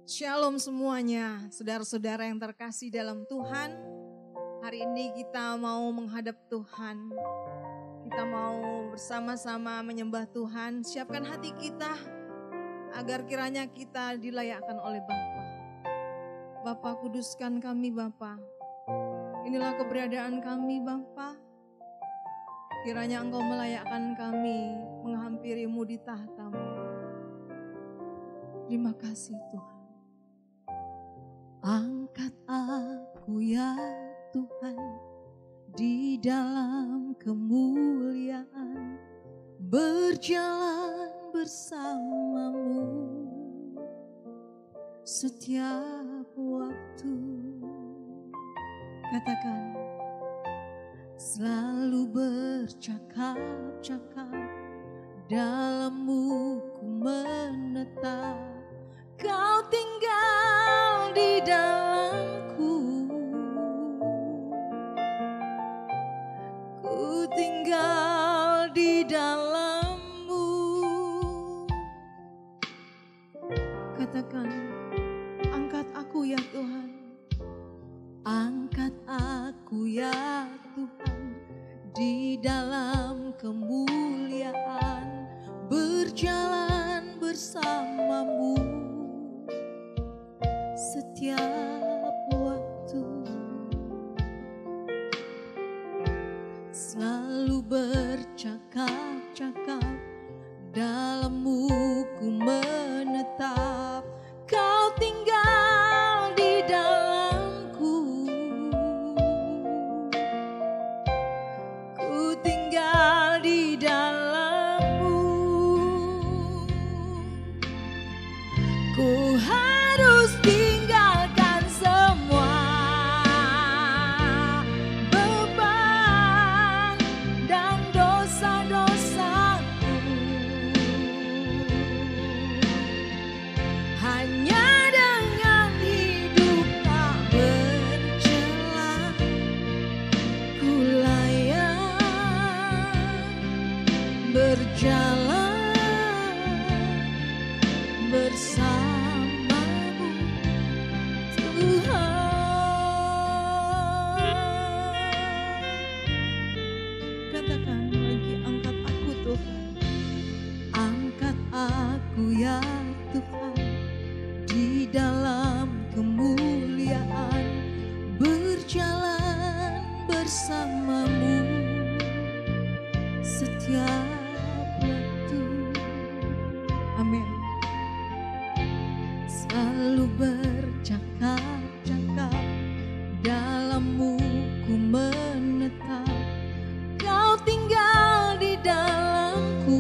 Shalom semuanya, saudara-saudara yang terkasih dalam Tuhan. Hari ini kita mau menghadap Tuhan. Kita mau bersama-sama menyembah Tuhan. Siapkan hati kita agar kiranya kita dilayakkan oleh Bapa. Bapa, kuduskan kami Bapa. Inilah keberadaan kami Bapa. Kiranya Engkau melayakkan kami menghampirimu di tahta-Mu. Terima kasih Tuhan. Angkat aku ya Tuhan di dalam kemuliaan, berjalan bersama-Mu setiap waktu. Katakan, selalu bercakap-cakap, dalam-Mu ku menetap. Kau tinggal di dalamku, ku tinggal di dalam-Mu. Katakan, angkat aku ya Tuhan. Angkat aku ya Tuhan di dalam kemuliaan, berjalan bersama-Mu setiap waktu. Selalu bercakap-cakap, dalam-Mu ku menetap. Kau tinggal di dalamku, ku tinggal di dalam-Mu. Ku harus tinggalkan semua beban dan dosa-dosaku, hanya dengan hidup tak bercela ku layak berjalan bersama-Mu Tuhan. Katakan lagi, angkat aku Tuhan. Angkat aku ya Tuhan di dalam kemuliaan, berjalan bersama-Mu setiap waktu. Amin. Selalu bercakap-cakap, dalam-Mu ku menetap. Kau tinggal di dalamku,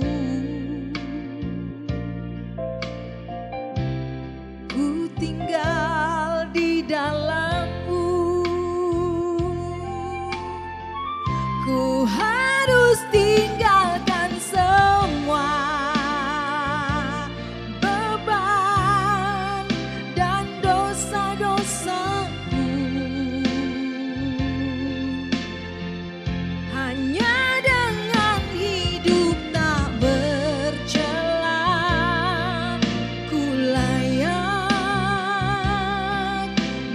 ku tinggal di dalam-Mu. Ku harus tinggalkan semua beban dan dosa-dosaku, hanya dengan hidup tak bercela ku layak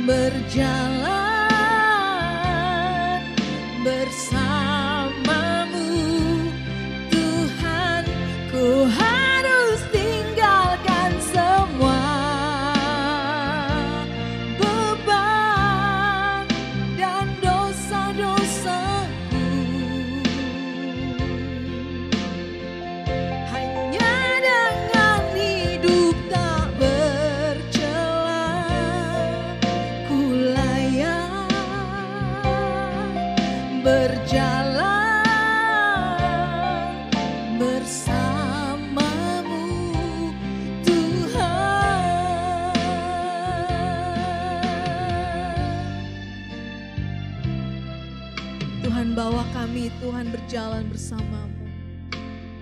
berjalan bersama-Mu Tuhan. Ku harus tinggalkan semua beban dan dosa-dosaku, hanya dengan hidup tak bercela ku layak berjalan bersama-Mu Tuhan. Tuhan, bawa kami, Tuhan, berjalan bersama-Mu.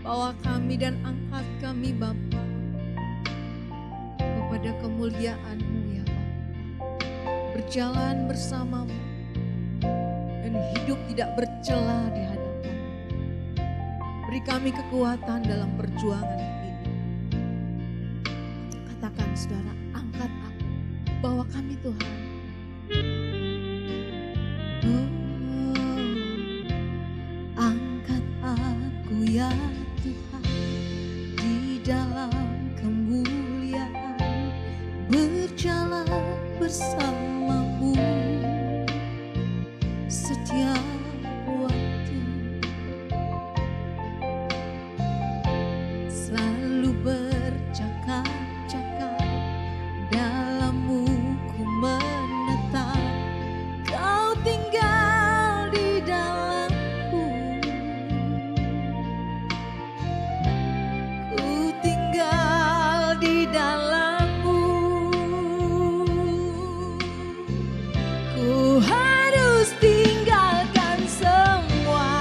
Bawa kami dan angkat kami Bapa kepada kemuliaan-Mu ya Bapa. Berjalan bersama-Mu dan hidup tidak bercela di hadapan-Mu. Beri kami kekuatan dalam perjuangan ini. Katakan saudara, angkat aku. bawah kami Tuhan. Angkat aku ya Tuhan di dalam kemuliaan, berjalan bersamamu setiap waktu, selalu bercakap-cakap, dalam-Mu ku menetap, Kau tinggal di dalamku, ku tinggal di dalam-Mu, ku harus tinggalkan semua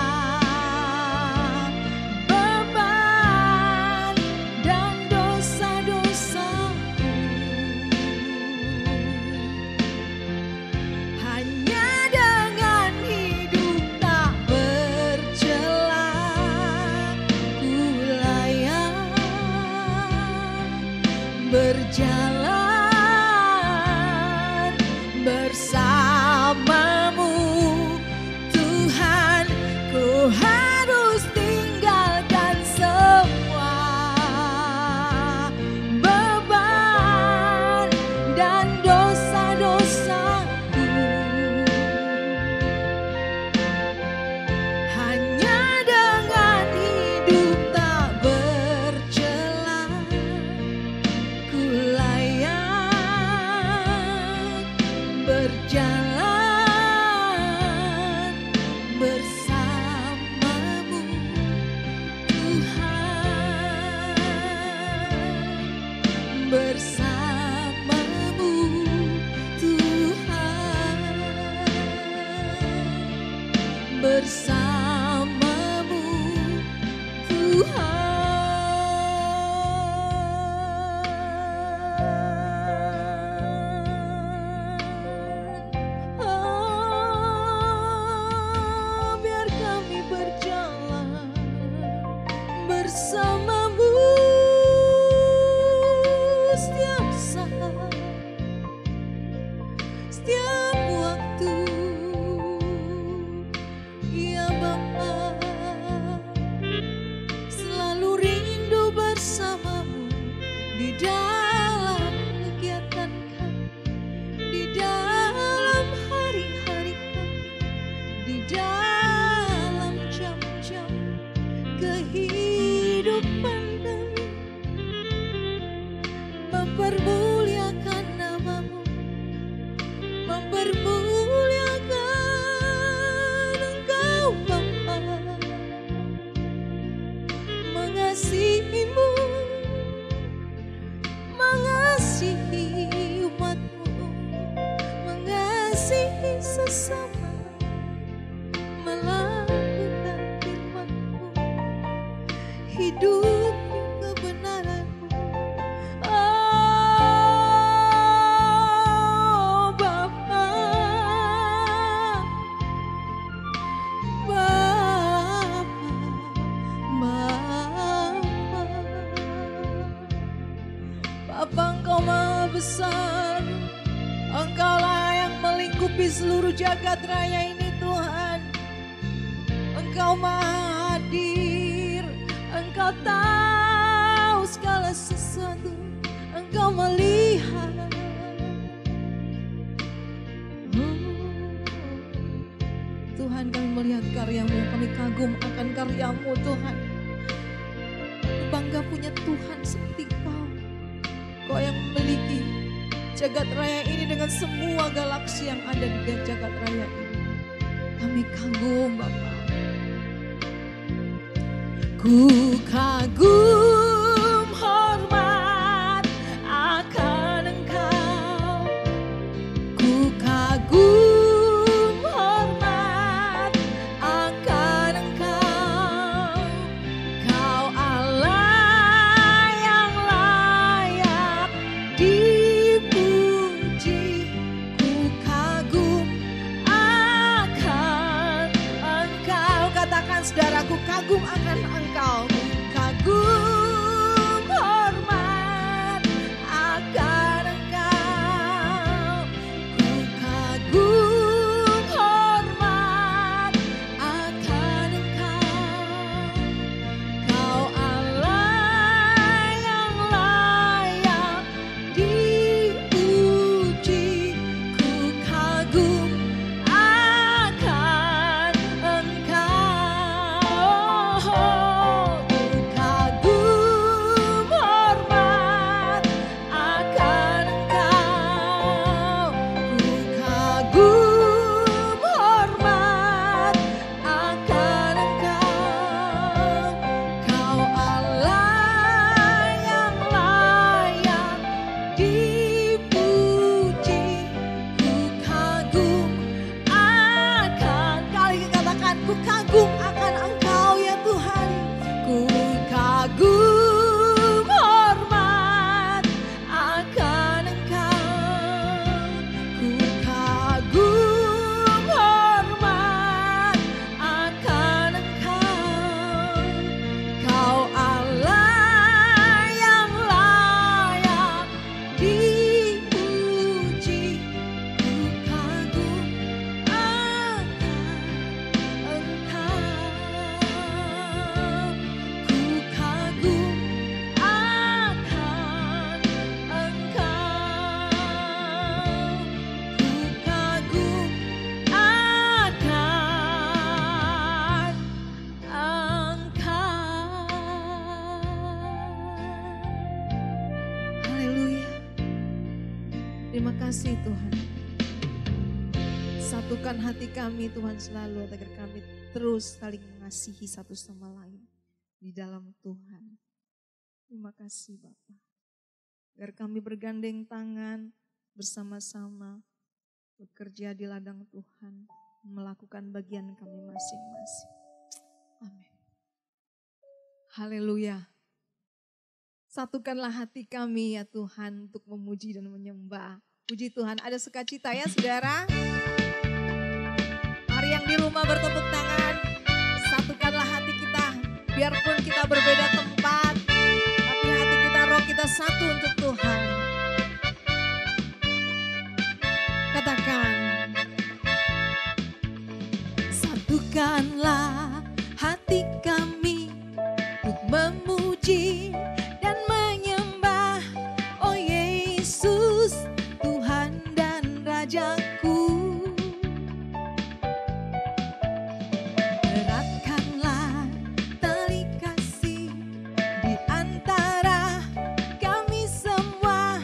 beban dan dosa-dosaku, hanya dengan hidup tak bercela ku layak berjalan bersamamu Tuhan. Ku harus tinggalkan semua beban dan dosa-dosaku, hanya dengan hidup tak bercela ku layak berjalan bersamamu Tuhan, bersamamu Tuhan, bersamamu Tuhan. Biar kami berjalan bersamamu setiap saat, setiap waktu, ya Bapa. Selalu rindu bersamamu di dalam kegiatan kami, di dalam hari-hari kami, di dalam jam-jam kehidupan kami, mempermuliakan nama-Mu, mempermuliakan Engkau Bapa, mengasihi-Mu, mengasihi umat-Mu, mengasihi sesama, melakukan firman-Mu, hidup kebenaran-Mu. Oh Bapa, Bapa, Bapa, Engkau Maha Besar, Engkaulah yang melingkupi seluruh jagat raya ini Tuhan. Engkau Maha hadir, Engkau tahu segala sesuatu, Engkau melihat. Tuhan, kami melihat karya-Mu, kami kagum akan karya-Mu Tuhan. Bangga punya Tuhan seperti Kau, Kau yang memiliki jagat raya ini dengan semua galaksi yang ada di jagat raya ini. Kami kagum Bapa. Ku kagum hormat akan Engkau, ku kagum hormat akan Engkau, Kau Allah yang layak dipuji. Ku kagum akan Engkau, katakan saudaraku, kagum akan Engkau, kagum Terima kasih Tuhan. Satukan hati kami Tuhan selalu agar kami terus saling mengasihi satu sama lain di dalam Tuhan. Terima kasih Bapa. Agar kami bergandeng tangan bersama-sama bekerja di ladang Tuhan, melakukan bagian kami masing-masing. Amin. Haleluya. Satukanlah hati kami ya Tuhan untuk memuji dan menyembah. Puji Tuhan, ada sukacita ya saudara. Mari yang di rumah bertepuk tangan. Satukanlah hati kita. Biarpun kita berbeda tempat, tapi hati kita, roh kita satu untuk Tuhan. Katakan. Satukanlah hati kami untuk memuji dan menyembah, oh Yesus, Tuhan dan Rajaku. Eratkanlah tali kasih di antara kami semua,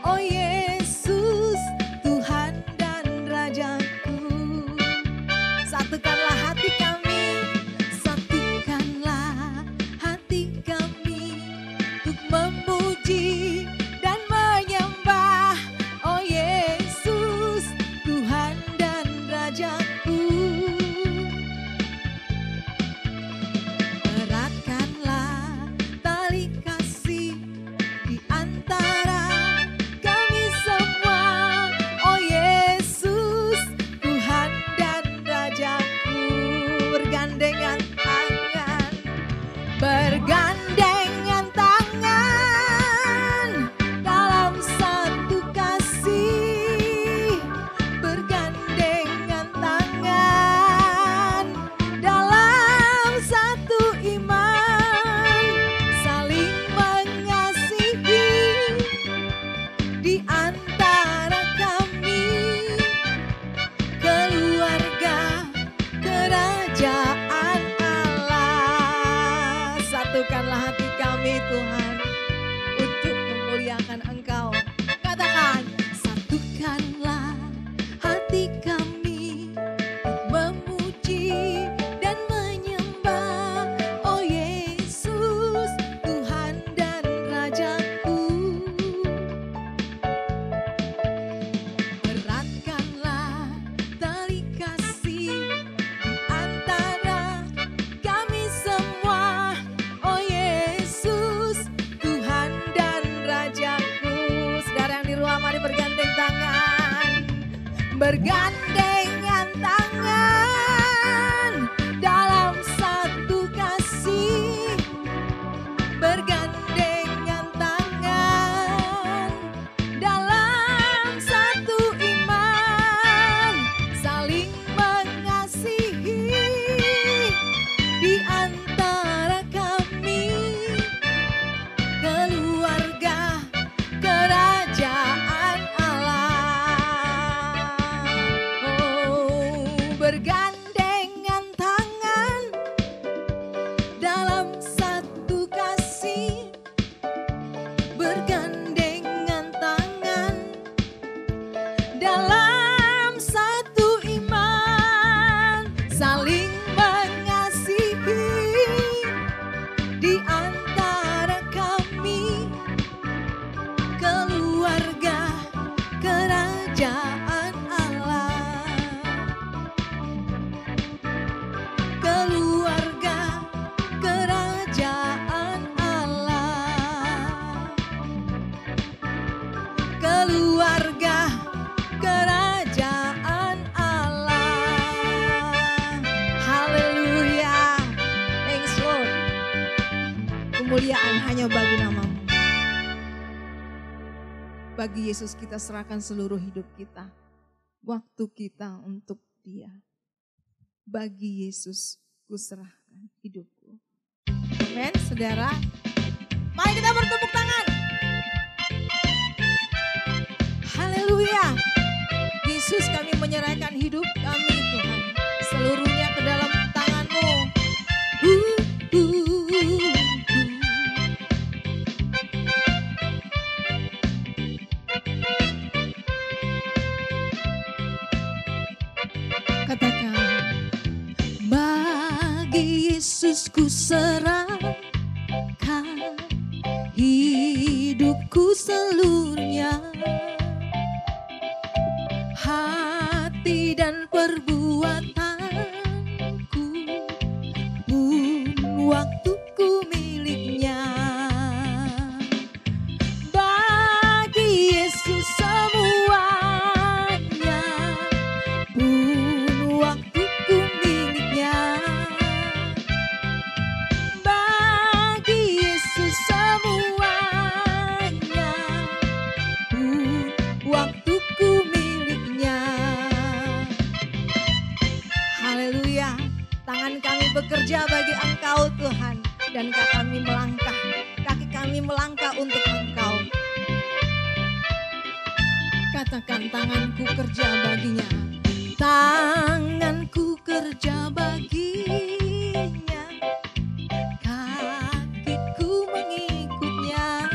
oh Yesus, Tuhan dan Rajaku. Satukanlah hati kami, satukanlah hati kami untuk memuji dan menyembah, oh Yesus, Tuhan dan Rajaku. Eratkanlah tali kasih di antara kami semua, oh Yesus, Tuhan dan Rajaku. Bergandengan tangan, bergandengan tangan dalam satu kasih, bergandengan tangan dalam satu iman, saling mengasihi di antara kami, keluarga kerajaan Allah. Satukanlah hati kami Tuhan untuk memuliakan Engkau. Katakan, satukanlah hati kami untuk memuji dan menyembah, oh Yesus, Tuhan dan Rajaku. Eratkanlah tali kasih di antara kami semua, oh Yesus, Tuhan dan Rajaku. Saudara yang di rumah, mari bergandeng tangan, bergandengan tangan dalam satu kasih, bergandengan tangan dalam satu iman, saling mengasihi di antara kami, keluarga kerajaan Allah. Oh, bergandengan tangan dalam satu kasih, bergandengan tangan dalam satu iman, saling mengasihi di antara kami, keluarga kerajaan Allah, keluarga kerajaan Allah, keluarga kerajaan Allah. Haleluya. Thanks Lord. Kemuliaan hanya bagi namamu. Bagi Yesus kita serahkan seluruh hidup kita. Waktu kita untuk Dia. Bagi Yesus ku serahkan hidupku. Amin, saudara. Mari kita bertepuk tangan. Haleluya. Yesus, kami menyerahkan hidup kami Tuhan. Seluruhnya ke dalam tangan-Mu. Yesus ku serahkan hidupku seluruhnya, hati dan perbuatanku pun waktuku miliknya. Bagi Yesus semuanya pun waktuku miliknya. Bagi Yesus semuanya pun waktuku miliknya. Haleluya. Tangan kami bekerja bagi Engkau Tuhan, dan kaki kami melangkah untuk Engkau. Katakan, tanganku kerja baginya. Tanganku kerja baginya, kakiku mengikutnya,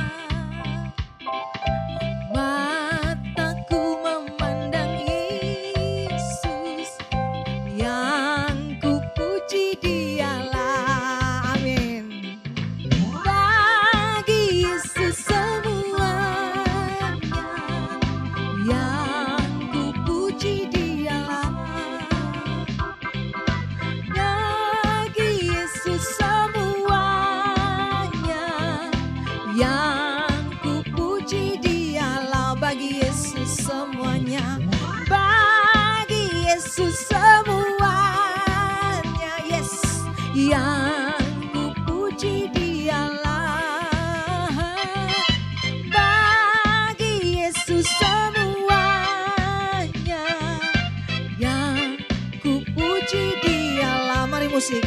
mataku memandang Yesus, yang ku puji Dialah. Amin. Bagi Yesus semuanya, yang ku puji Dialah. Bagi Yesus semuanya, yang ku puji Dialah. Bagi Yesus semuanya, bagi Yesus semuanya, yes, yang ku puji Dialah. Bagi Yesus semuanya, yang ku puji Dialah. Mari musik.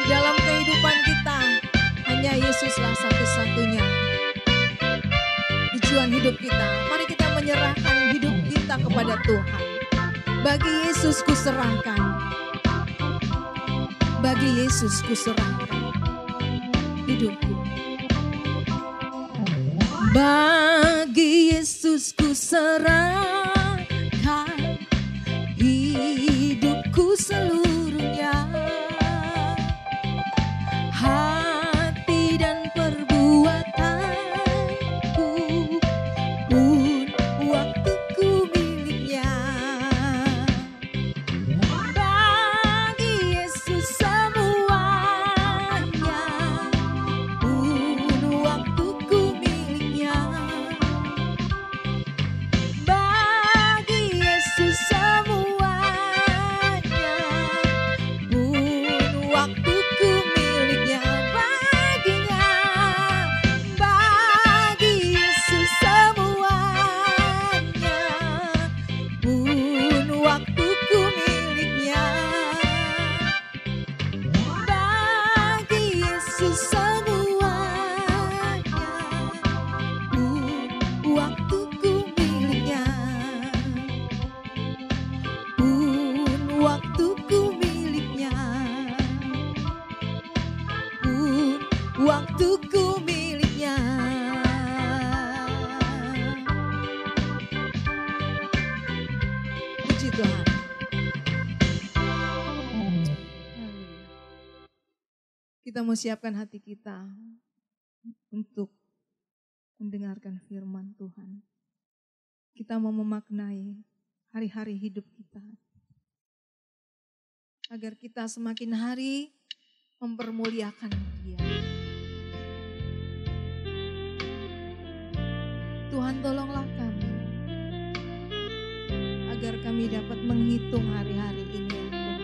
Di dalam kehidupan kita hanya Yesuslah satu-satunya tujuan hidup kita. Mari kita menyerahkan hidup kita kepada Tuhan. Bagi Yesus ku serahkan, bagi Yesus ku serahkan hidupku. Bagi Yesus ku serahkan hidupku seluruhnya, hati dan perbuatanku pun waktuku miliknya. Bagi Yesus semuanya pun waktuku miliknya. Bagi Yesus semuanya pun waktuku miliknya. Baginya, bagi Yesus semuanya pun waktuku miliknya. Bagi Yesus semuanya pun waktuku miliknya. Pun waktuku miliknya. Pun waktuku miliknya. Puji Tuhan. Kita mau siapkan hati kita untuk mendengarkan firman Tuhan. Kita mau memaknai hari-hari hidup kita, agar kita semakin hari mempermuliakan Dia. Tuhan, tolonglah kami agar kami dapat menghitung hari-hari ini, ya Tuhan,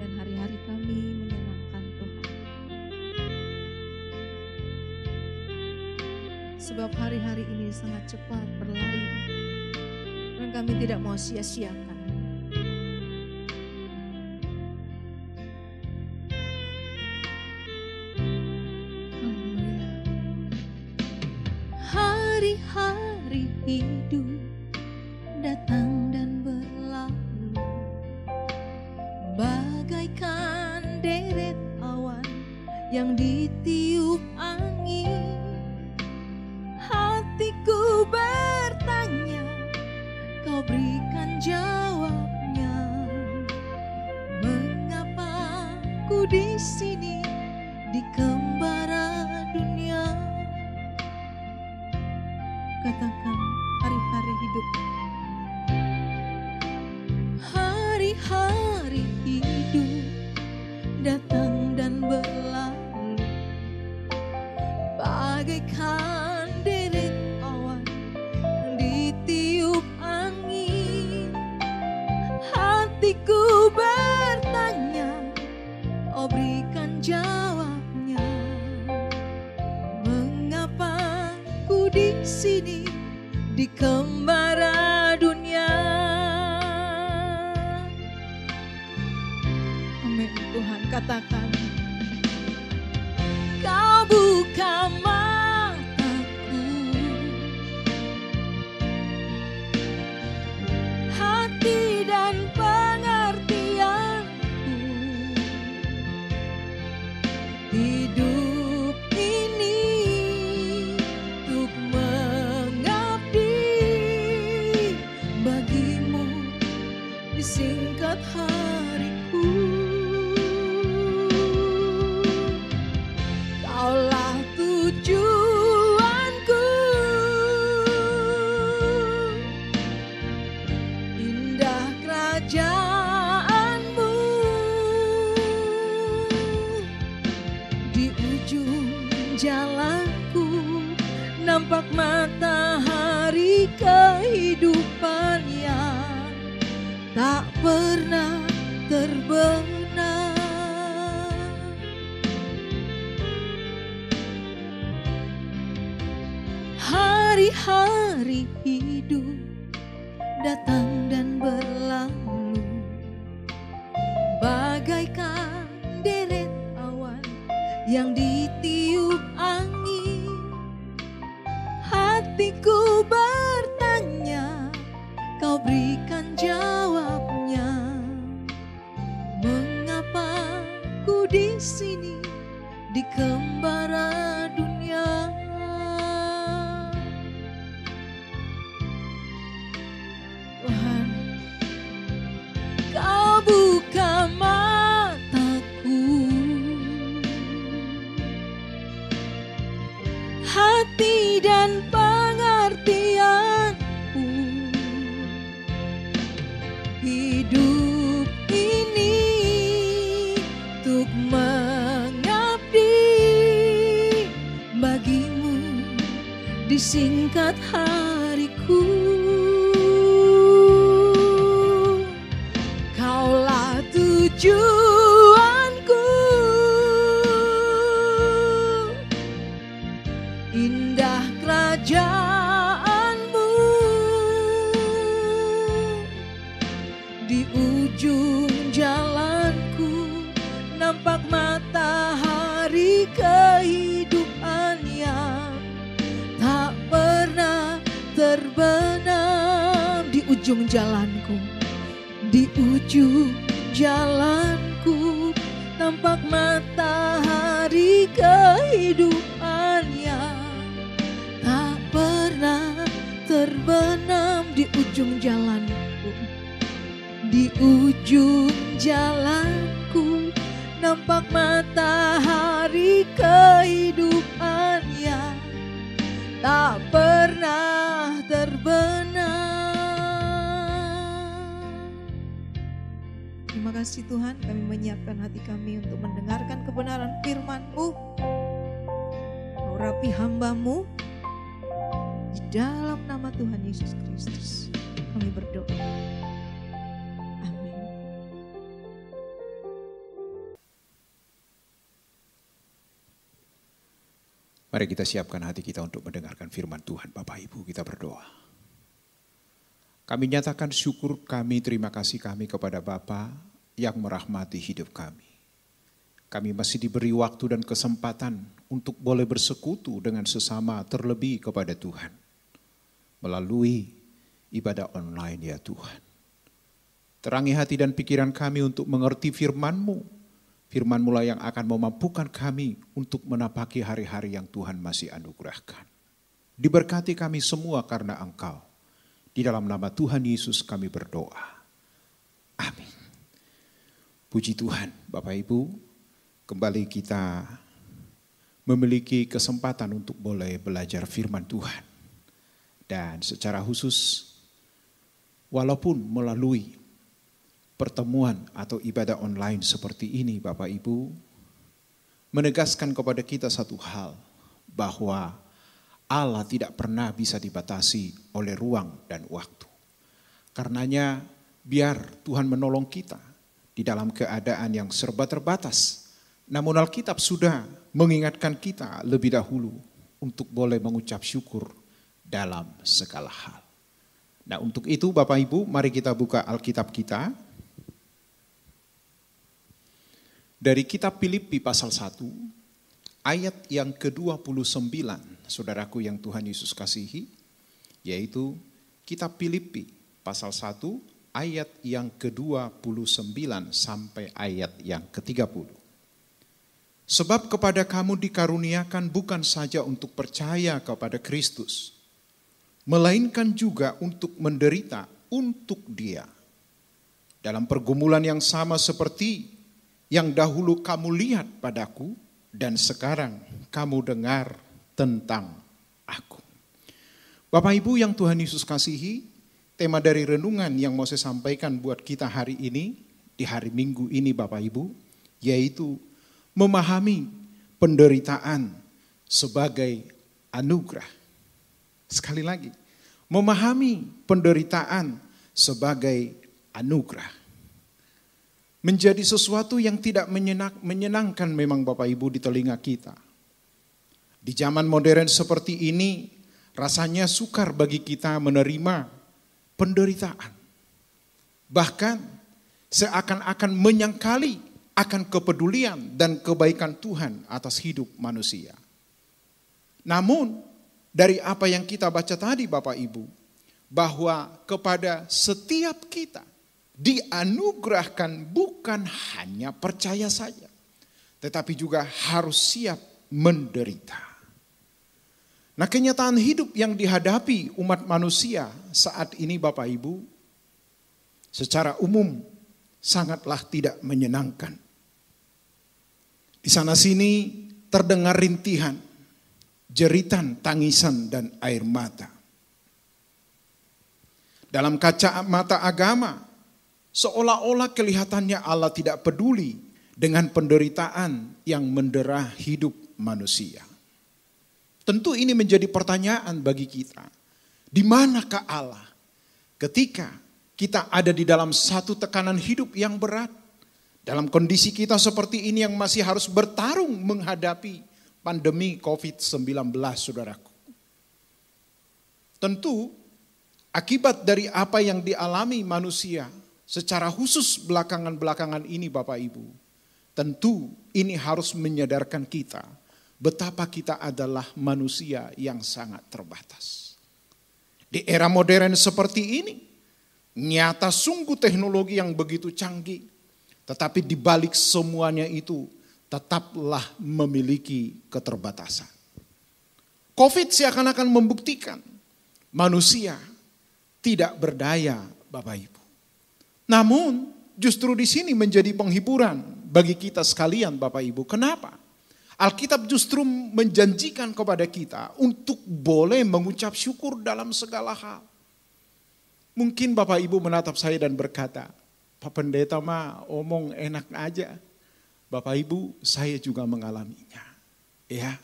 dan hari-hari kami menyenangkan Tuhan. Sebab hari-hari ini sangat cepat berlalu dan kami tidak mau sia-siakan. Hari-hari hidup datang dan berlalu, bagaikan deret awan yang ditiup angin. Hatiku bertanya, kau berikan jawabnya. di sini di kembara dunia. Katakan hari-hari hidup. Hari-hari hidup datang dan berlalu bagaikan deret awan yang ditiup angin. Hatiku bertanya, kau berikan jawabnya. Mengapa ku di sini di kembara dunia? Amin. Tuhan, katakan, kau buka mataku, hati dan pengertianku. Hidup ini untuk mengabdi bagimu di singkat hariku. Kaulah tujuanku, indah kerajaanmu. Di ujung jalanku nampak matahari kehidupan yang tak pernah terbenam. Hari-hari hidup datang dan berlalu bagaikan deret awan yang ditiup angin. Hatiku bertanya, kau berikan jawabnya. Mengapa ku di sini di kembara dunia? Tuhan, kau buka mataku, hati dan pengertianku. Hidup ini untuk mengabdi bagimu di singkat hariku. Kaulah tujuanku, indah kerajaanmu. Di ujung jalanku nampak matahari kehidupan yang tak pernah terbenam. Di ujung jalanku, di ujung jalanku nampak matahari kehidupan yang tak pernah terbenam. Di ujung jalanku, di ujung jalanku nampak matahari kehidupan yang tak pernah terbenam. Terima kasih Tuhan, kami menyiapkan hati kami untuk mendengarkan kebenaran firman-Mu. Urapi hamba-Mu, di dalam nama Tuhan Yesus Kristus kami berdoa. Amin. Mari kita siapkan hati kita untuk mendengarkan firman Tuhan. Bapak Ibu, kita berdoa. Kami nyatakan syukur kami, terima kasih kami kepada Bapa yang merahmati hidup kami. Kami masih diberi waktu dan kesempatan untuk boleh bersekutu dengan sesama, terlebih kepada Tuhan melalui ibadah online ya Tuhan. Terangi hati dan pikiran kami untuk mengerti firman-Mu. Firman-Mu lah yang akan memampukan kami untuk menapaki hari-hari yang Tuhan masih anugerahkan. Diberkati kami semua karena Engkau. Di dalam nama Tuhan Yesus kami berdoa. Amin. Puji Tuhan, Bapak Ibu, kembali kita memiliki kesempatan untuk boleh belajar firman Tuhan. Dan secara khusus, walaupun melalui pertemuan atau ibadah online seperti ini Bapak Ibu, menegaskan kepada kita satu hal, bahwa Allah tidak pernah bisa dibatasi oleh ruang dan waktu. Karenanya biar Tuhan menolong kita di dalam keadaan yang serba terbatas. Namun Alkitab sudah mengingatkan kita lebih dahulu untuk boleh mengucap syukur dalam segala hal. Nah, untuk itu Bapak Ibu, mari kita buka Alkitab kita. Dari kitab Filipi pasal 1, ayat yang ke-29, saudaraku yang Tuhan Yesus kasihi, yaitu kitab Filipi pasal 1, ayat yang ke-29 sampai ayat yang ke-30. Sebab kepada kamu dikaruniakan bukan saja untuk percaya kepada Kristus, melainkan juga untuk menderita untuk Dia. Dalam pergumulan yang sama seperti yang dahulu kamu lihat padaku dan sekarang kamu dengar tentang aku. Bapak Ibu yang Tuhan Yesus kasihi, tema dari renungan yang mau saya sampaikan buat kita hari ini, di hari Minggu ini Bapak Ibu, yaitu memahami penderitaan sebagai anugerah. Sekali lagi, memahami penderitaan sebagai anugerah. Menjadi sesuatu yang tidak menyenangkan memang Bapak Ibu di telinga kita. Di zaman modern seperti ini, rasanya sukar bagi kita menerima penderitaan. Bahkan seakan-akan menyangkali akan kepedulian dan kebaikan Tuhan atas hidup manusia. Namun dari apa yang kita baca tadi Bapak Ibu, bahwa kepada setiap kita dianugerahkan bukan hanya percaya saja, tetapi juga harus siap menderita. Nah, kenyataan hidup yang dihadapi umat manusia saat ini Bapak Ibu, secara umum sangatlah tidak menyenangkan. Di sana sini terdengar rintihan, jeritan, tangisan, dan air mata. Dalam kacamata agama, seolah-olah kelihatannya Allah tidak peduli dengan penderitaan yang mendera hidup manusia. Tentu ini menjadi pertanyaan bagi kita. Di manakah Allah ketika kita ada di dalam satu tekanan hidup yang berat? Dalam kondisi kita seperti ini yang masih harus bertarung menghadapi pandemi COVID-19, saudaraku. Tentu akibat dari apa yang dialami manusia secara khusus belakangan-belakangan ini Bapak Ibu, tentu ini harus menyadarkan kita betapa kita adalah manusia yang sangat terbatas. Di era modern seperti ini, nyata sungguh teknologi yang begitu canggih, tetapi di balik semuanya itu tetaplah memiliki keterbatasan. COVID seakan-akan membuktikan manusia tidak berdaya Bapak Ibu. Namun justru di sini menjadi penghiburan bagi kita sekalian Bapak Ibu. Kenapa? Alkitab justru menjanjikan kepada kita untuk boleh mengucap syukur dalam segala hal. Mungkin Bapak Ibu menatap saya dan berkata, Pak Pendeta mah omong enak aja. Bapak Ibu, saya juga mengalaminya. Ya,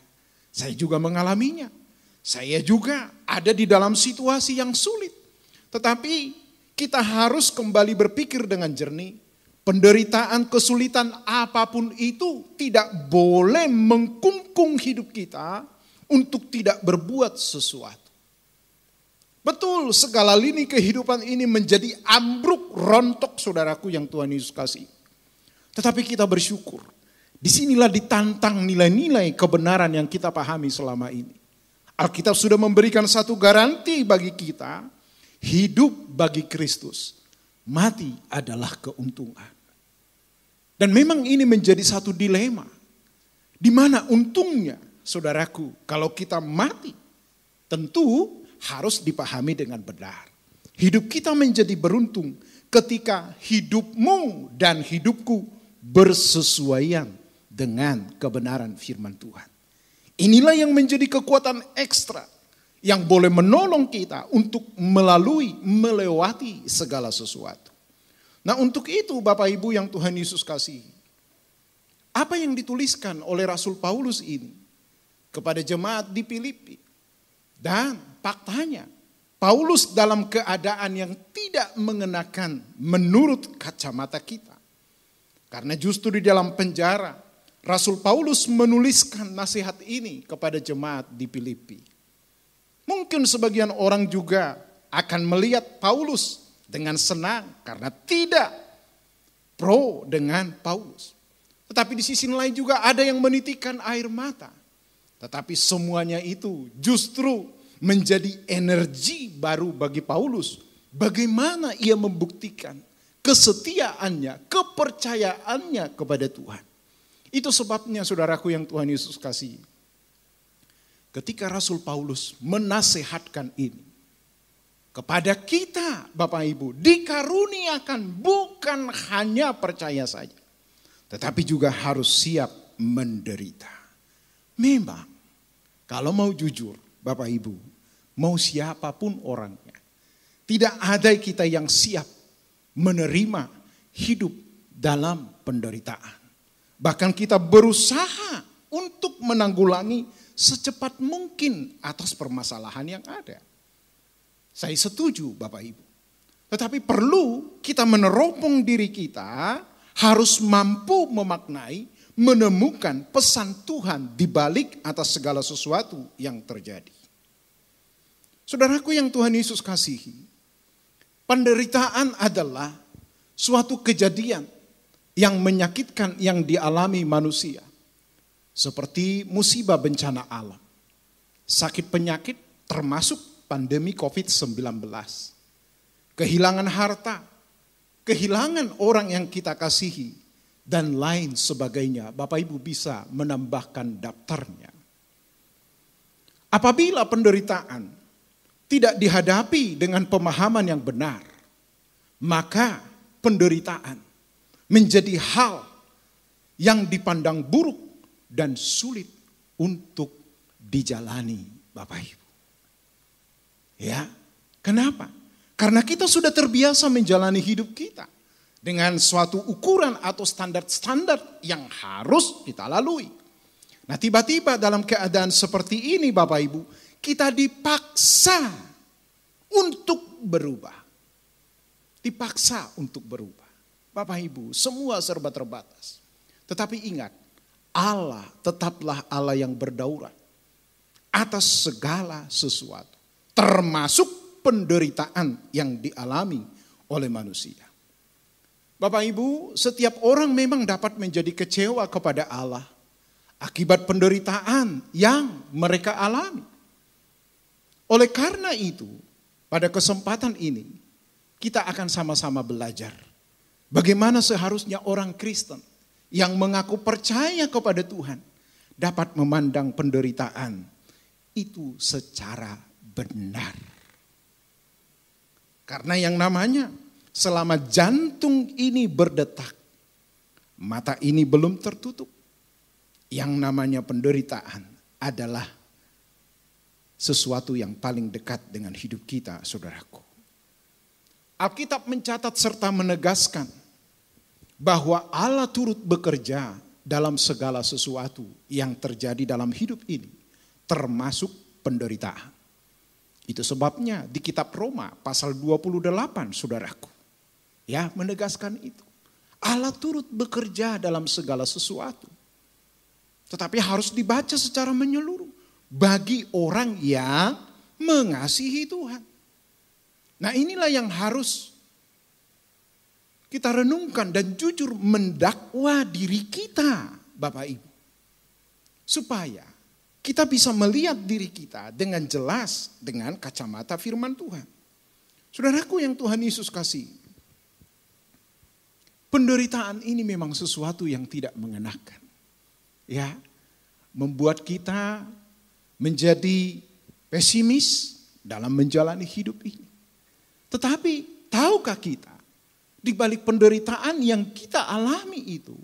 saya juga mengalaminya. Saya juga ada di dalam situasi yang sulit. Tetapi kita harus kembali berpikir dengan jernih. Penderitaan, kesulitan apapun itu tidak boleh mengkungkung hidup kita untuk tidak berbuat sesuatu. Betul, segala lini kehidupan ini menjadi ambruk rontok saudaraku yang Tuhan Yesus kasih. Tetapi kita bersyukur. Disinilah ditantang nilai-nilai kebenaran yang kita pahami selama ini. Alkitab sudah memberikan satu garansi bagi kita. Hidup bagi Kristus, mati adalah keuntungan. Dan memang ini menjadi satu dilema. Di mana untungnya saudaraku kalau kita mati? Tentu harus dipahami dengan benar. Hidup kita menjadi beruntung ketika hidupmu dan hidupku bersesuaian dengan kebenaran firman Tuhan. Inilah yang menjadi kekuatan ekstra yang boleh menolong kita untuk melewati segala sesuatu. Nah, untuk itu Bapak Ibu yang Tuhan Yesus kasihi, apa yang dituliskan oleh Rasul Paulus ini kepada jemaat di Filipi, dan faktanya Paulus dalam keadaan yang tidak mengenakan menurut kacamata kita. Karena justru di dalam penjara, Rasul Paulus menuliskan nasihat ini kepada jemaat di Filipi. Mungkin sebagian orang juga akan melihat Paulus dengan senang karena tidak pro dengan Paulus. Tetapi di sisi lain juga ada yang menitikan air mata. Tetapi semuanya itu justru menjadi energi baru bagi Paulus. Bagaimana ia membuktikan kesetiaannya, kepercayaannya kepada Tuhan. Itu sebabnya saudaraku yang Tuhan Yesus kasihi, ketika Rasul Paulus menasehatkan ini kepada kita, Bapak Ibu, dikaruniakan bukan hanya percaya saja, tetapi juga harus siap menderita. Memang kalau mau jujur Bapak Ibu, mau siapapun orangnya, tidak ada kita yang siap menerima hidup dalam penderitaan. Bahkan kita berusaha untuk menanggulangi secepat mungkin atas permasalahan yang ada. Saya setuju Bapak Ibu. Tetapi perlu kita meneropong diri kita, harus mampu memaknai, menemukan pesan Tuhan di balik atas segala sesuatu yang terjadi. Saudaraku yang Tuhan Yesus kasihi, penderitaan adalah suatu kejadian yang menyakitkan yang dialami manusia. Seperti musibah bencana alam, sakit penyakit termasuk pandemi COVID-19. Kehilangan harta, kehilangan orang yang kita kasihi, dan lain sebagainya. Bapak Ibu bisa menambahkan daftarnya. Apabila penderitaan tidak dihadapi dengan pemahaman yang benar, maka penderitaan menjadi hal yang dipandang buruk dan sulit untuk dijalani, Bapak Ibu. Ya, kenapa? Karena kita sudah terbiasa menjalani hidup kita dengan suatu ukuran atau standar-standar yang harus kita lalui. Nah, tiba-tiba dalam keadaan seperti ini Bapak Ibu, kita dipaksa untuk berubah. Dipaksa untuk berubah. Bapak Ibu, semua serba terbatas. Tetapi ingat, Allah tetaplah Allah yang berdaulat atas segala sesuatu, termasuk penderitaan yang dialami oleh manusia. Bapak Ibu, setiap orang memang dapat menjadi kecewa kepada Allah akibat penderitaan yang mereka alami. Oleh karena itu, pada kesempatan ini kita akan sama-sama belajar bagaimana seharusnya orang Kristen yang mengaku percaya kepada Tuhan dapat memandang penderitaan itu secara benar. Karena yang namanya selama jantung ini berdetak, mata ini belum tertutup. Yang namanya penderitaan adalah sesuatu yang paling dekat dengan hidup kita, saudaraku. Alkitab mencatat serta menegaskan bahwa Allah turut bekerja dalam segala sesuatu yang terjadi dalam hidup ini, termasuk penderitaan. Itu sebabnya di kitab Roma pasal 28, saudaraku, ya, menegaskan itu. Allah turut bekerja dalam segala sesuatu. Tetapi harus dibaca secara menyeluruh bagi orang yang mengasihi Tuhan. Nah, inilah yang harus kita renungkan dan jujur mendakwa diri kita, Bapak Ibu. Supaya kita bisa melihat diri kita dengan jelas dengan kacamata firman Tuhan. Saudaraku yang Tuhan Yesus kasih, penderitaan ini memang sesuatu yang tidak mengenakan. Ya, membuat kita menjadi pesimis dalam menjalani hidup ini. Tetapi tahukah kita, di balik penderitaan yang kita alami itu,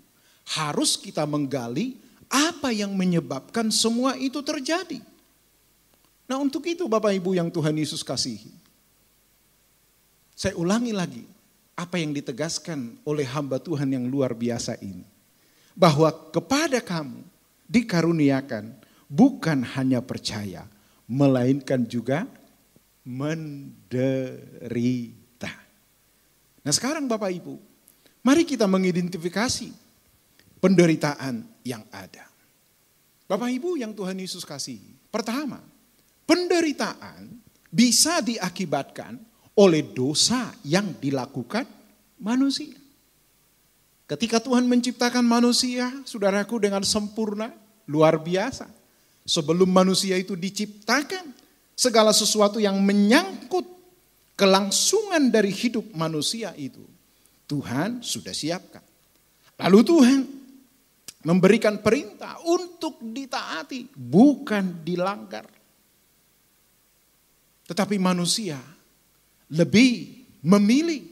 Harus kita menggali apa yang menyebabkan semua itu terjadi. Nah, untuk itu Bapak Ibu yang Tuhan Yesus kasihi, saya ulangi lagi apa yang ditegaskan oleh hamba Tuhan yang luar biasa ini. Bahwa kepada kamu dikaruniakan bukan hanya percaya, melainkan juga menderita. Nah sekarang Bapak Ibu, mari kita mengidentifikasi penderitaan yang ada. Bapak Ibu yang Tuhan Yesus kasihi, pertama, penderitaan bisa diakibatkan oleh dosa yang dilakukan manusia. Ketika Tuhan menciptakan manusia, saudaraku, dengan sempurna, luar biasa. Sebelum manusia itu diciptakan, segala sesuatu yang menyangkut kelangsungan dari hidup manusia itu, Tuhan sudah siapkan. Lalu Tuhan memberikan perintah untuk ditaati, bukan dilanggar. Tetapi manusia lebih memilih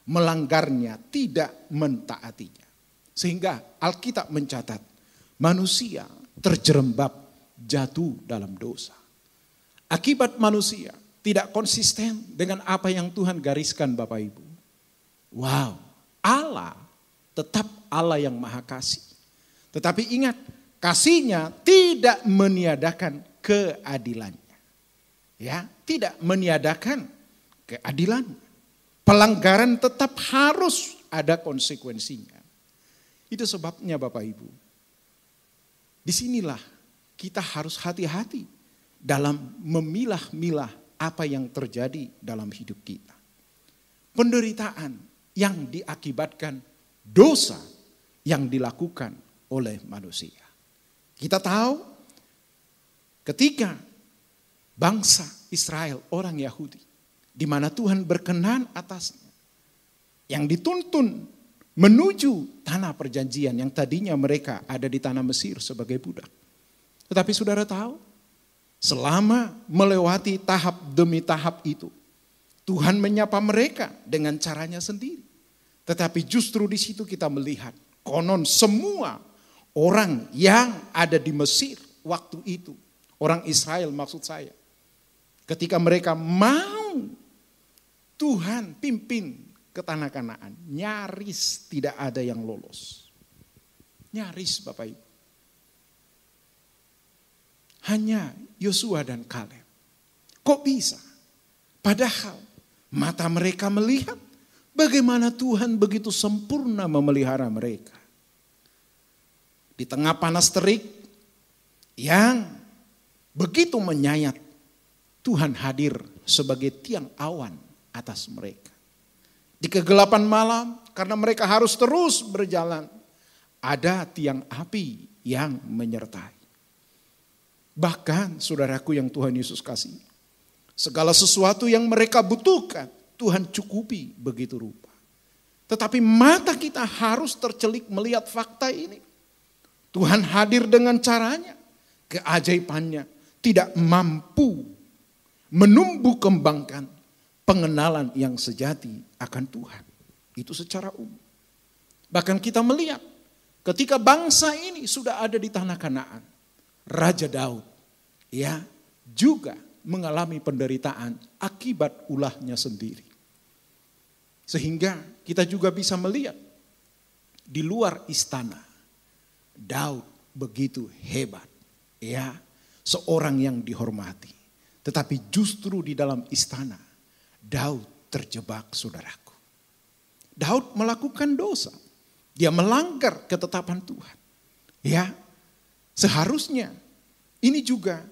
melanggarnya, tidak mentaatinya. Sehingga Alkitab mencatat manusia terjerembab jatuh dalam dosa. Akibat manusia tidak konsisten dengan apa yang Tuhan gariskan Bapak Ibu. Wow, Allah tetap Allah yang maha kasih. Tetapi ingat, kasihnya tidak meniadakan keadilannya. Ya, tidak meniadakan keadilannya. Pelanggaran tetap harus ada konsekuensinya. Itu sebabnya Bapak Ibu, disinilah kita harus hati-hati dalam memilah-milah apa yang terjadi dalam hidup kita. Penderitaan yang diakibatkan dosa yang dilakukan oleh manusia. Kita tahu ketika bangsa Israel, orang Yahudi, di mana Tuhan berkenan atasnya, yang dituntun menuju tanah perjanjian yang tadinya mereka ada di tanah Mesir sebagai budak. Tetapi saudara tahu, selama melewati tahap demi tahap itu, Tuhan menyapa mereka dengan caranya sendiri. Tetapi justru di situ kita melihat, konon semua orang yang ada di Mesir waktu itu, orang Israel maksud saya, ketika mereka mau Tuhan pimpin ke tanah Kanaan, nyaris tidak ada yang lolos. Nyaris Bapak Ibu. Hanya Yosua dan Kaleb. Kok bisa? Padahal mata mereka melihat bagaimana Tuhan begitu sempurna memelihara mereka. Di tengah panas terik yang begitu menyayat, Tuhan hadir sebagai tiang awan atas mereka. Di kegelapan malam, karena mereka harus terus berjalan, ada tiang api yang menyertai. Bahkan saudaraku yang Tuhan Yesus kasih, segala sesuatu yang mereka butuhkan, Tuhan cukupi begitu rupa. Tetapi mata kita harus tercelik melihat fakta ini. Tuhan hadir dengan caranya, keajaibannya tidak mampu menumbuh kembangkan pengenalan yang sejati akan Tuhan. Itu secara umum. Bahkan kita melihat ketika bangsa ini sudah ada di tanah Kanaan, Raja Daud ya juga mengalami penderitaan akibat ulahnya sendiri. Sehingga kita juga bisa melihat di luar istana Daud begitu hebat, ya, seorang yang dihormati. Tetapi justru di dalam istana Daud terjebak, saudaraku. Daud melakukan dosa. Dia melanggar ketetapan Tuhan. Ya, seharusnya ini juga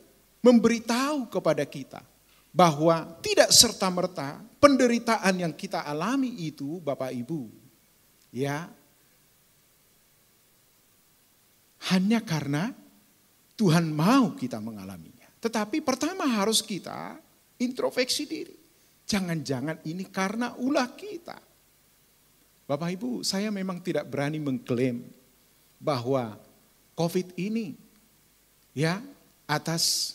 memberitahu kepada kita bahwa tidak serta-merta penderitaan yang kita alami itu, Bapak Ibu, ya, hanya karena Tuhan mau kita mengalaminya. Tetapi pertama harus kita introspeksi diri. Jangan-jangan ini karena ulah kita. Bapak Ibu, saya memang tidak berani mengklaim bahwa COVID ini ya atas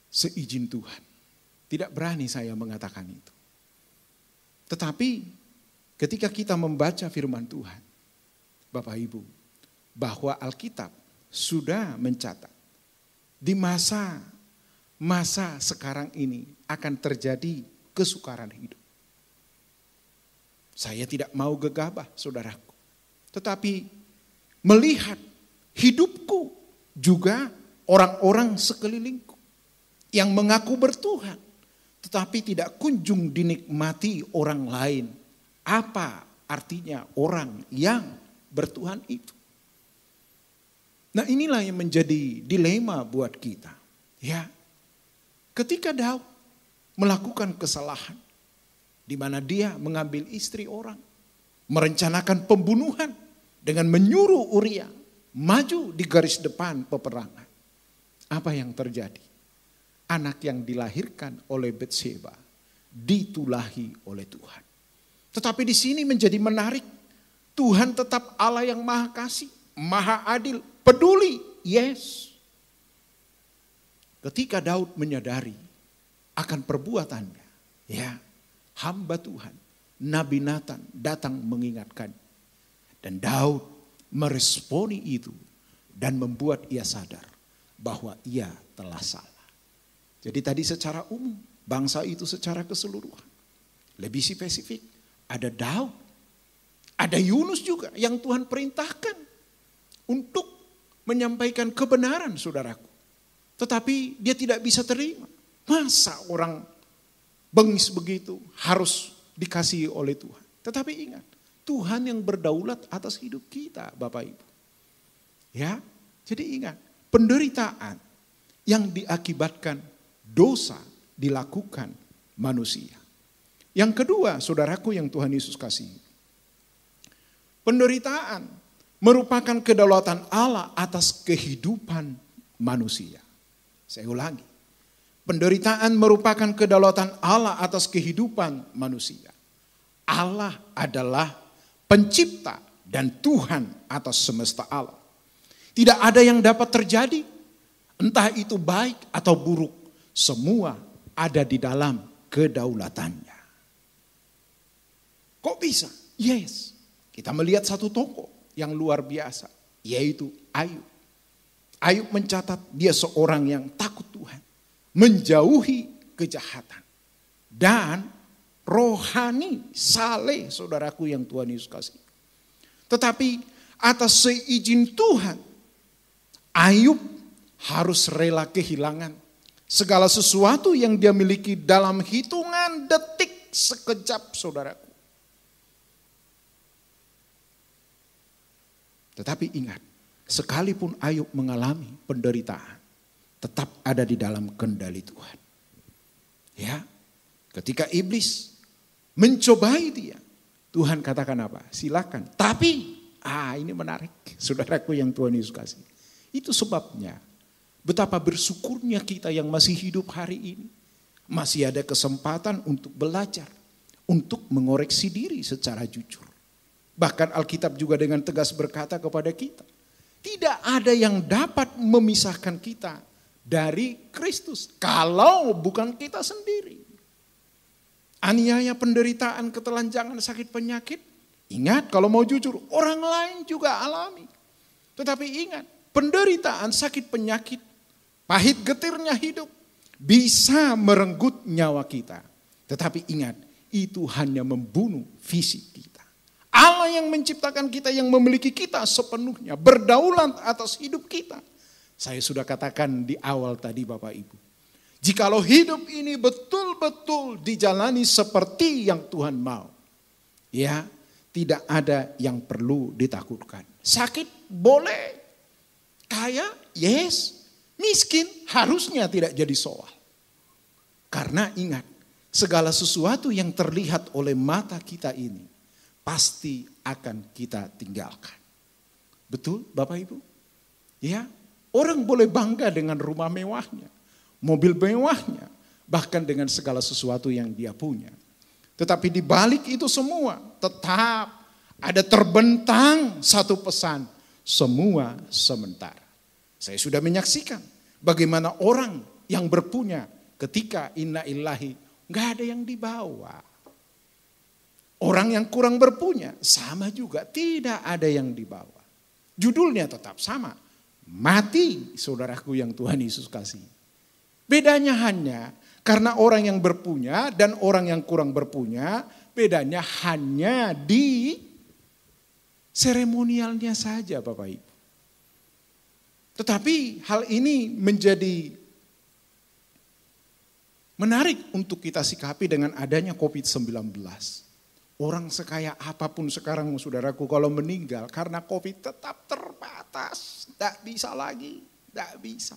seizin Tuhan. Tidak berani saya mengatakan itu. Tetapi ketika kita membaca firman Tuhan, Bapak Ibu, bahwa Alkitab sudah mencatat di masa sekarang ini akan terjadi kesukaran hidup. Saya tidak mau gegabah, saudaraku. Tetapi melihat hidupku juga orang-orang sekelilingku yang mengaku bertuhan, tetapi tidak kunjung dinikmati orang lain. Apa artinya orang yang bertuhan itu? Nah, inilah yang menjadi dilema buat kita. Ya, ketika Daud melakukan kesalahan, di mana dia mengambil istri orang, merencanakan pembunuhan dengan menyuruh Uria maju di garis depan peperangan. Apa yang terjadi? Anak yang dilahirkan oleh Betseba ditulahi oleh Tuhan. Tetapi di sini menjadi menarik. Tuhan tetap Allah yang maha kasih, maha adil, peduli. Yes. Ketika Daud menyadari akan perbuatannya, ya, hamba Tuhan, Nabi Nathan datang mengingatkan. Dan Daud meresponi itu dan membuat ia sadar bahwa ia telah salah. Jadi tadi secara umum, bangsa itu secara keseluruhan. Lebih spesifik, ada Daud, ada Yunus juga yang Tuhan perintahkan untuk menyampaikan kebenaran, saudaraku. Tetapi dia tidak bisa terima. Masa orang bengis begitu harus dikasihi oleh Tuhan. Tetapi ingat, Tuhan yang berdaulat atas hidup kita, Bapak Ibu. Ya, jadi ingat, penderitaan yang diakibatkan dosa dilakukan manusia. Yang kedua, saudaraku yang Tuhan Yesus kasihi, penderitaan merupakan kedaulatan Allah atas kehidupan manusia. Saya ulangi, penderitaan merupakan kedaulatan Allah atas kehidupan manusia. Allah adalah pencipta dan Tuhan atas semesta alam. Tidak ada yang dapat terjadi, entah itu baik atau buruk, semua ada di dalam kedaulatannya. Kok bisa? Yes, kita melihat satu tokoh yang luar biasa, yaitu Ayub. Ayub mencatat dia seorang yang takut Tuhan, menjauhi kejahatan, dan rohani, saleh, saudaraku yang Tuhan Yesus kasih. Tetapi atas seizin Tuhan, Ayub harus rela kehilangan segala sesuatu yang dia miliki dalam hitungan detik sekejap, saudaraku. Tetapi ingat, sekalipun Ayub mengalami penderitaan, tetap ada di dalam kendali Tuhan. Ya, ketika iblis mencobai dia, Tuhan katakan apa? Silakan. Tapi, ini menarik, saudaraku yang Tuhan Yesus kasih. Itu sebabnya betapa bersyukurnya kita yang masih hidup hari ini. Masih ada kesempatan untuk belajar, untuk mengoreksi diri secara jujur. Bahkan Alkitab juga dengan tegas berkata kepada kita, tidak ada yang dapat memisahkan kita dari Kristus kalau bukan kita sendiri. Aniaya, penderitaan, ketelanjangan, sakit, penyakit. Ingat, kalau mau jujur, orang lain juga alami. Tetapi ingat, penderitaan, sakit, penyakit, pahit getirnya hidup bisa merenggut nyawa kita. Tetapi ingat, itu hanya membunuh fisik kita. Allah yang menciptakan kita, yang memiliki kita sepenuhnya, berdaulat atas hidup kita. Saya sudah katakan di awal tadi, Bapak Ibu. Jikalau hidup ini betul-betul dijalani seperti yang Tuhan mau, ya, tidak ada yang perlu ditakutkan. Sakit boleh, kaya, yes, miskin harusnya tidak jadi soal. Karena ingat, segala sesuatu yang terlihat oleh mata kita ini pasti akan kita tinggalkan. Betul, Bapak Ibu? Ya, orang boleh bangga dengan rumah mewahnya, mobil mewahnya, bahkan dengan segala sesuatu yang dia punya. Tetapi di balik itu semua tetap ada terbentang satu pesan, semua sementara. Saya sudah menyaksikan bagaimana orang yang berpunya ketika inna illahi, gak ada yang dibawa. Orang yang kurang berpunya sama juga, tidak ada yang dibawa. Judulnya tetap sama, mati saudaraku yang Tuhan Yesus kasih. Bedanya hanya karena orang yang berpunya dan orang yang kurang berpunya, bedanya hanya di seremonialnya saja Bapak Ibu. Tetapi hal ini menjadi menarik untuk kita sikapi dengan adanya COVID-19. Orang sekaya apapun sekarang saudaraku kalau meninggal karena COVID tetap terbatas. Tidak bisa lagi, tidak bisa.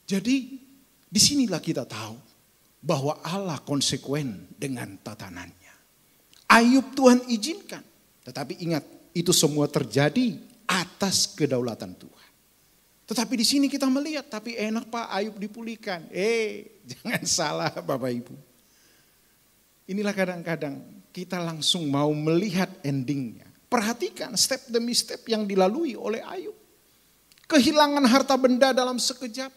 Jadi disinilah kita tahu bahwa Allah konsekuen dengan tatanannya. Ayub Tuhan izinkan. Tetapi ingat itu semua terjadi atas kedaulatan Tuhan. Tetapi di sini kita melihat, tapi enak Pak Ayub dipulihkan. Jangan salah Bapak Ibu. Inilah kadang-kadang kita langsung mau melihat endingnya. Perhatikan step demi step yang dilalui oleh Ayub. Kehilangan harta benda dalam sekejap.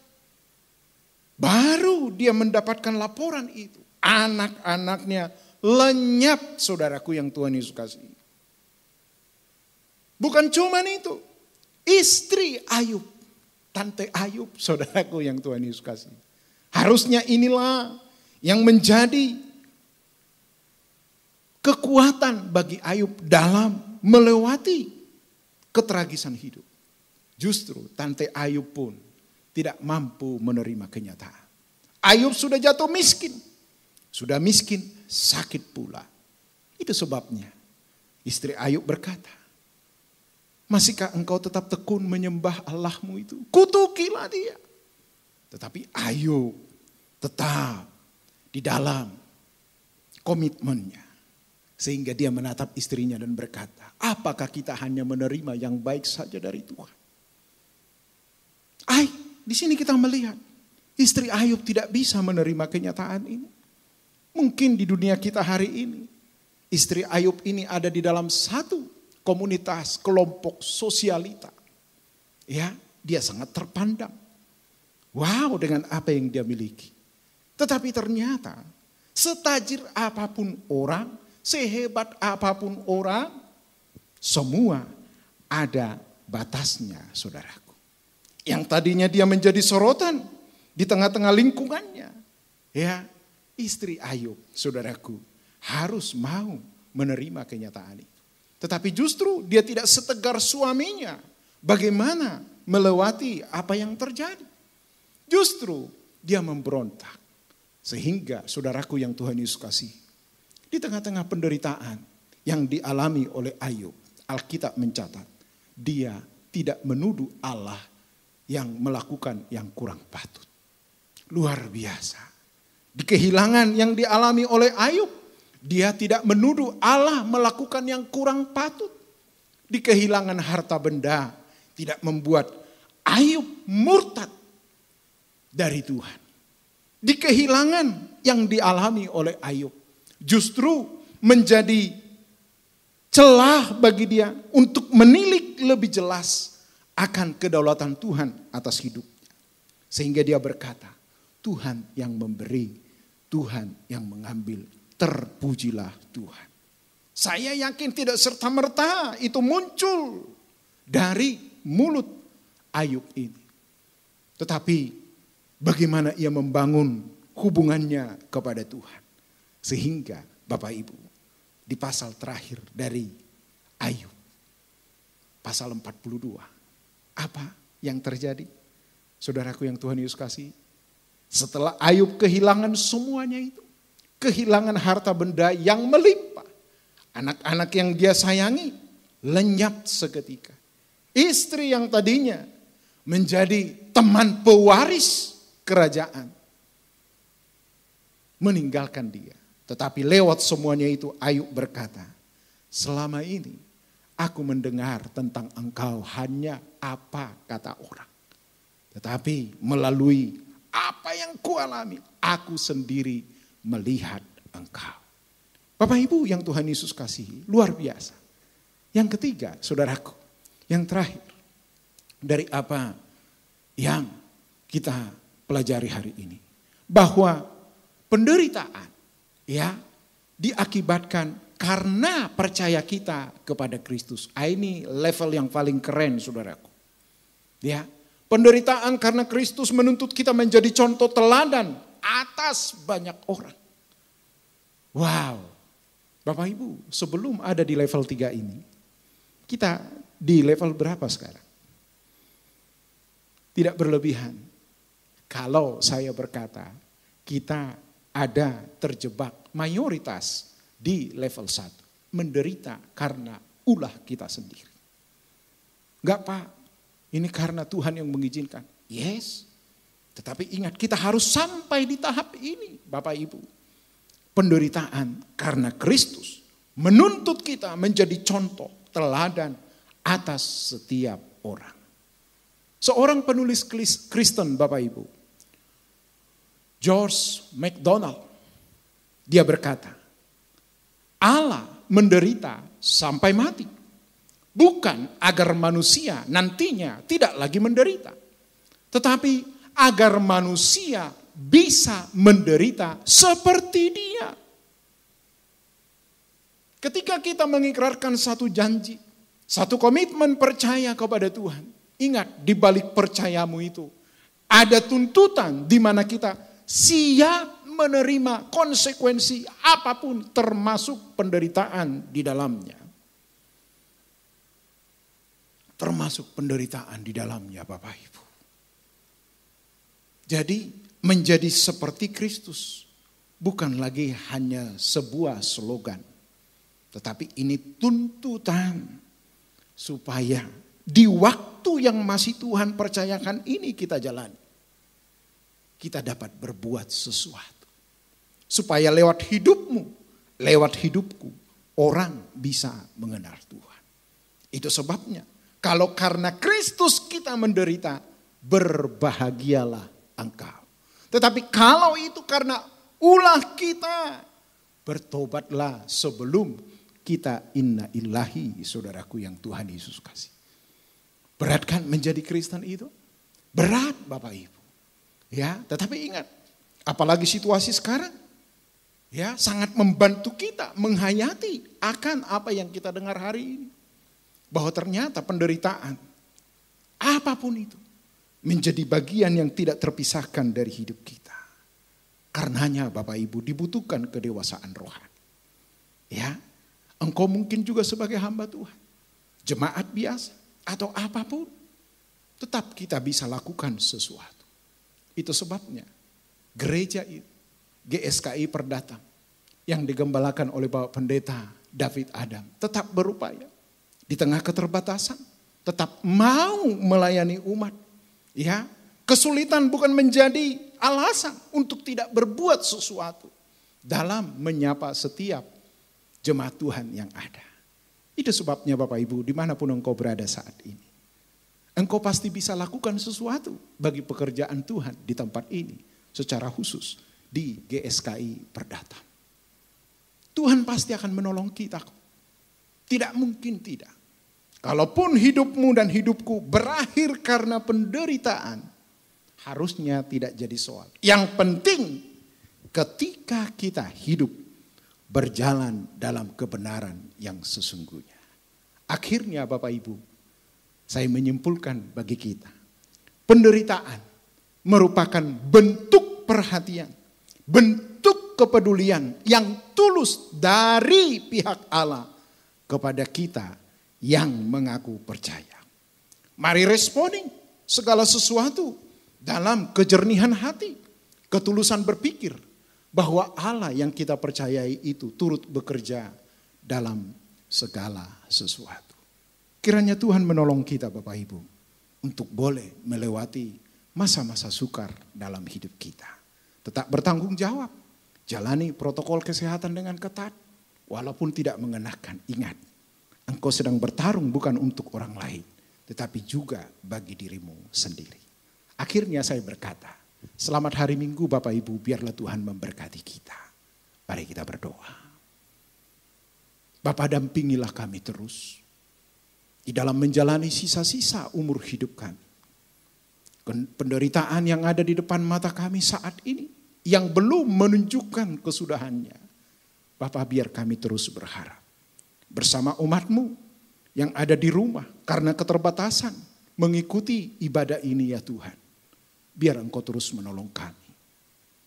Baru dia mendapatkan laporan itu. Anak-anaknya lenyap saudaraku yang Tuhan Yesus kasih. Bukan cuma itu. Istri Ayub. Tante Ayub saudaraku yang Tuhan Yesus kasih. Harusnya inilah yang menjadi kekuatan bagi Ayub dalam melewati ketragisan hidup. Justru Tante Ayub pun tidak mampu menerima kenyataan. Ayub sudah jatuh miskin. Sudah miskin, sakit pula. Itu sebabnya istri Ayub berkata, masihkah engkau tetap tekun menyembah Allahmu itu? Kutukilah dia. Tetapi Ayub tetap di dalam komitmennya. Sehingga dia menatap istrinya dan berkata, apakah kita hanya menerima yang baik saja dari Tuhan? Di sini kita melihat istri Ayub tidak bisa menerima kenyataan ini. Mungkin di dunia kita hari ini, istri Ayub ini ada di dalam satu komunitas, kelompok sosialita. Ya, dia sangat terpandang. Wow, dengan apa yang dia miliki. Tetapi ternyata setajir apapun orang, sehebat apapun orang, semua ada batasnya saudaraku. Yang tadinya dia menjadi sorotan di tengah-tengah lingkungannya. Ya, istri Ayub saudaraku harus mau menerima kenyataan itu. Tetapi justru dia tidak setegar suaminya. Bagaimana melewati apa yang terjadi. Justru dia memberontak. Sehingga saudaraku yang Tuhan Yesus kasih. Di tengah-tengah penderitaan yang dialami oleh Ayub, Alkitab mencatat, dia tidak menuduh Allah yang melakukan yang kurang patut. Luar biasa. Di kehilangan yang dialami oleh Ayub, dia tidak menuduh Allah melakukan yang kurang patut. Di kehilangan harta benda, tidak membuat Ayub murtad dari Tuhan. Di kehilangan yang dialami oleh Ayub, justru menjadi celah bagi dia untuk menilik lebih jelas akan kedaulatan Tuhan atas hidupnya. Sehingga dia berkata, Tuhan yang memberi, Tuhan yang mengambil, terpujilah Tuhan. Saya yakin tidak serta-merta itu muncul dari mulut Ayub ini. Tetapi bagaimana ia membangun hubungannya kepada Tuhan. Sehingga Bapak Ibu, di pasal terakhir dari Ayub, pasal 42, apa yang terjadi? Saudaraku yang Tuhan Yesus kasih, setelah Ayub kehilangan semuanya itu, kehilangan harta benda yang melimpah, anak-anak yang dia sayangi lenyap seketika. Istri yang tadinya menjadi teman pewaris kerajaan meninggalkan dia. Tetapi lewat semuanya itu Ayub berkata, selama ini aku mendengar tentang engkau hanya apa kata orang. Tetapi melalui apa yang kualami, aku sendiri melihat engkau. Bapak Ibu yang Tuhan Yesus kasihi, luar biasa. Yang ketiga, saudaraku, yang terakhir, dari apa yang kita pelajari hari ini. Bahwa penderitaan ya diakibatkan karena percaya kita kepada Kristus. Ini level yang paling keren, saudaraku. Ya, penderitaan karena Kristus menuntut kita menjadi contoh teladan atas banyak orang. Wow, Bapak Ibu, sebelum ada di level 3 ini, kita di level berapa sekarang? Tidak berlebihan. Kalau saya berkata, kita ada terjebak mayoritas di level 1. Menderita karena ulah kita sendiri. Enggak Pak, ini karena Tuhan yang mengizinkan. Yes, tetapi ingat kita harus sampai di tahap ini Bapak Ibu. Penderitaan karena Kristus menuntut kita menjadi contoh teladan atas setiap orang. Seorang penulis Kristen Bapak Ibu, George MacDonald, dia berkata, Allah menderita sampai mati. Bukan agar manusia nantinya tidak lagi menderita. Tetapi agar manusia bisa menderita seperti dia. Ketika kita mengikrarkan satu janji, satu komitmen percaya kepada Tuhan. Ingat, di balik percayamu itu ada tuntutan di mana kita siap menerima konsekuensi apapun termasuk penderitaan di dalamnya. Termasuk penderitaan di dalamnya Bapak Ibu. Jadi menjadi seperti Kristus bukan lagi hanya sebuah slogan. Tetapi ini tuntutan supaya di waktu yang masih Tuhan percayakan ini kita jalani. Kita dapat berbuat sesuatu. Supaya lewat hidupmu, lewat hidupku, orang bisa mengenal Tuhan. Itu sebabnya, kalau karena Kristus kita menderita, berbahagialah engkau. Tetapi kalau itu karena ulah kita, bertobatlah sebelum kita inna ilahi, saudaraku yang Tuhan Yesus kasih. Berat kan menjadi Kristen itu? Berat Bapak Ibu. Ya, tetapi ingat, apalagi situasi sekarang, ya sangat membantu kita menghayati akan apa yang kita dengar hari ini. Bahwa ternyata penderitaan, apapun itu, menjadi bagian yang tidak terpisahkan dari hidup kita. Karenanya Bapak Ibu dibutuhkan kedewasaan rohani. Ya, engkau mungkin juga sebagai hamba Tuhan, jemaat biasa atau apapun, tetap kita bisa lakukan sesuatu. Itu sebabnya gereja GSKI Perdatang yang digembalakan oleh Bapak Pendeta David Adam tetap berupaya di tengah keterbatasan, tetap mau melayani umat. Ya, kesulitan bukan menjadi alasan untuk tidak berbuat sesuatu dalam menyapa setiap jemaat Tuhan yang ada. Itu sebabnya Bapak Ibu, dimanapun engkau berada saat ini, engkau pasti bisa lakukan sesuatu bagi pekerjaan Tuhan di tempat ini. Secara khusus di GSKI Perdatang. Tuhan pasti akan menolong kita. Tidak mungkin tidak. Kalaupun hidupmu dan hidupku berakhir karena penderitaan, harusnya tidak jadi soal. Yang penting ketika kita hidup berjalan dalam kebenaran yang sesungguhnya. Akhirnya Bapak Ibu, saya menyimpulkan bagi kita, penderitaan merupakan bentuk perhatian, bentuk kepedulian yang tulus dari pihak Allah kepada kita yang mengaku percaya. Mari responi segala sesuatu dalam kejernihan hati, ketulusan berpikir bahwa Allah yang kita percayai itu turut bekerja dalam segala sesuatu. Kiranya Tuhan menolong kita Bapak Ibu untuk boleh melewati masa-masa sukar dalam hidup kita. Tetap bertanggung jawab, jalani protokol kesehatan dengan ketat, walaupun tidak mengenakan. Ingat, engkau sedang bertarung bukan untuk orang lain, tetapi juga bagi dirimu sendiri. Akhirnya saya berkata, selamat hari Minggu Bapak Ibu, biarlah Tuhan memberkati kita. Mari kita berdoa. Bapa, dampingilah kami terus di dalam menjalani sisa-sisa umur hidup kami. Penderitaan yang ada di depan mata kami saat ini, yang belum menunjukkan kesudahannya. Bapa, biar kami terus berharap. Bersama umat-Mu yang ada di rumah karena keterbatasan mengikuti ibadah ini ya Tuhan. Biar Engkau terus menolong kami.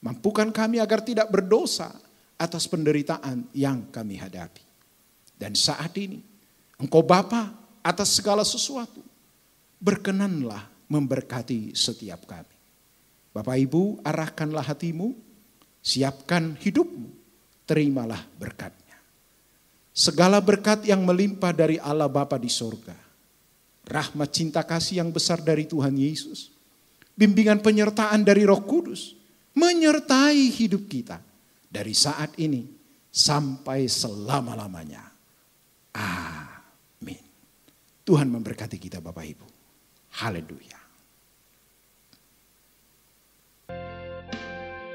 Mampukan kami agar tidak berdosa atas penderitaan yang kami hadapi. Dan saat ini Engkau Bapa atas segala sesuatu, berkenanlah memberkati setiap kami. Bapak Ibu, arahkanlah hatimu, siapkan hidupmu, terimalah berkatnya. Segala berkat yang melimpah dari Allah Bapa di sorga, rahmat cinta kasih yang besar dari Tuhan Yesus, bimbingan penyertaan dari Roh Kudus, menyertai hidup kita dari saat ini sampai selama-lamanya. Amin. Tuhan memberkati kita Bapak Ibu. Haleluya.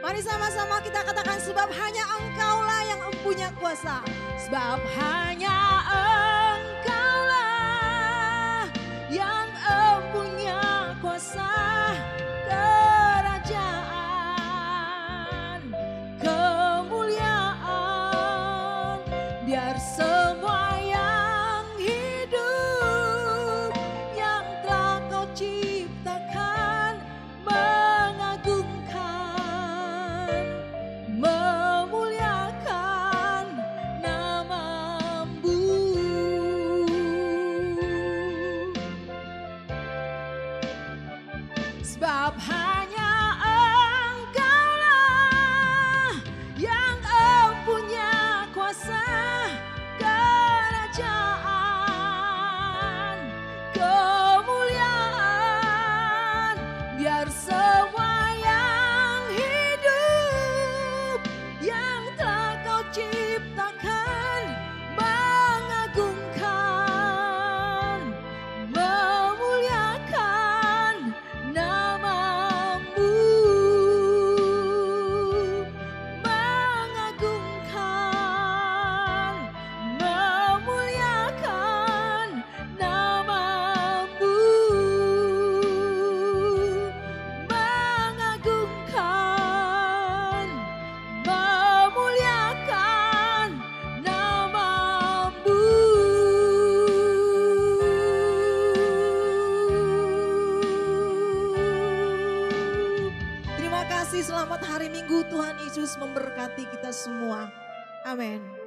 Mari sama-sama kita katakan, sebab hanya Engkaulah yang punya kuasa. Sebab hanya Engkaulah yang punya kuasa. Kerajaan, kemuliaan, biar semua yang hidup yang telah Kau ciptakan mengagungkan, memuliakan nama-Mu. Sebab hanya Engkaulah yang punya kuasa. Kerajaan, kemuliaan, biar semua yang hidup yang telah Kau ciptakan mengagungkan, memuliakan nama-Mu. Mengagungkan, memuliakan nama-Mu. Mengagungkan, memuliakan nama-Mu. Terima kasih, selamat hari Minggu. Tuhan Yesus memberkati kita semua. Amin.